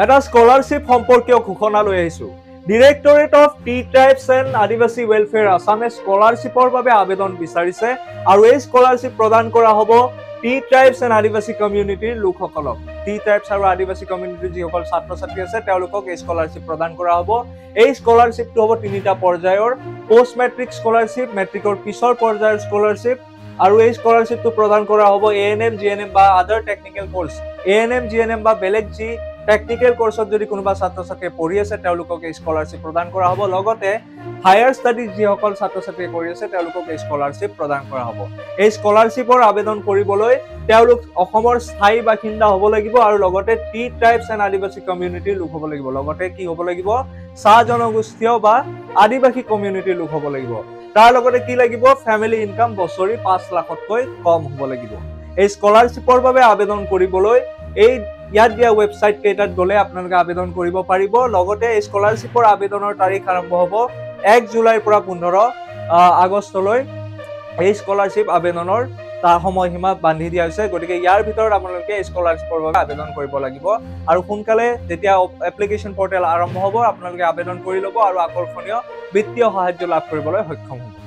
এটা স্কলাৰশ্বিপ সম্পৰ্কীয় ঘোষণা লৈ আহিছো। Directorate of T tribes and আদিবাসী ৱেলফেয়াৰ আসামে স্কলাৰশ্বিপৰ বাবে আবেদন বিচাৰিছে আৰু এই স্কলাৰশ্বিপ প্ৰদান কৰা হ'ব টি ট্ৰাইবছ এণ্ড আদিবাসী কমিউনিটিৰ লোকসকলক। টি ট্ৰাইবছ আৰু আদিবাসী কমিউনিটিৰ যিসকল ছাত্ৰ ছাত্ৰী আছে তেওঁলোকক এই স্কলাৰশ্বিপ প্ৰদান কৰা হ'ব। এই স্কলাৰশ্বিপটো হ'ব তিনিটা পৰ্যায়ৰ: পোষ্ট মেট্ৰিক স্কলাৰশ্বিপ, মেট্ৰিকৰ পিছৰ পৰ্যায়ৰ স্কলাৰশ্বিপ, আৰু এই স্কলাৰশ্বিপটো প্ৰদান কৰা হ'ব ANM, GNM বা আদাৰ টেকনিকেল কোৰ্চ। ANM, GNM বা বেলেগ যি টেকনিকেল কোৰ্চত যদি কোনোবা ছাত্ৰ ছাত্ৰীয়ে পঢ়ি আছে তেওঁলোকক এই স্কলাৰশ্বিপ প্ৰদান কৰা হ'ব। লগতে হায়াৰ ষ্টাডিজ যিসকল ছাত্ৰ ছাত্ৰীয়ে কৰি আছে তেওঁলোকক এই স্কলাৰশ্বিপ প্ৰদান কৰা হ'ব। এই স্কলাৰশ্বিপৰ আবেদন কৰিবলৈ তেওঁলোক অসমৰ স্থায়ী বাসিন্দা হ'ব লাগিব আৰু লগতে টি ট্ৰাইবছ এণ্ড আদিবাসী কমিউনিটিৰ লোক হ'ব লাগিব। লগতে কি হ'ব লাগিব? চাহ জনগোষ্ঠীয় বা আদিবাসী কমিউনিটিৰ লোক হ'ব লাগিব। তাৰ লগতে কি লাগিব? ফেমিলি ইনকাম বছৰি 5 লাখতকৈ কম হ'ব লাগিব। এই স্কলাৰশ্বিপৰ বাবে আবেদন কৰিবলৈ ইয়াত দিয়া ৱেবছাইট কেইটাত গ'লে আপোনালোকে আবেদন কৰিব পাৰিব। লগতে এই স্কলাৰশ্বিপৰ আবেদনৰ তাৰিখ আৰম্ভ হ'ব 1 জুলাইৰ পৰা 15 আগষ্টলৈ। এই স্কলাৰশ্বিপ আবেদনৰ সময়সীমা বান্ধি দিয়া হৈছে। গতিকে ইয়াৰ ভিতৰত আপোনালোকে স্কলাৰশ্বিপৰ বাবে আবেদন কৰিব লাগিব আৰু সোনকালে যেতিয়া এপ্লিকেশ্যন পৰ্টেল আৰম্ভ হ'ব আপোনালোকে আবেদন কৰি ল'ব আৰু আকৰ্ষণীয় বিত্তীয় সাহায্য লাভ কৰিবলৈ সক্ষম হ'ব।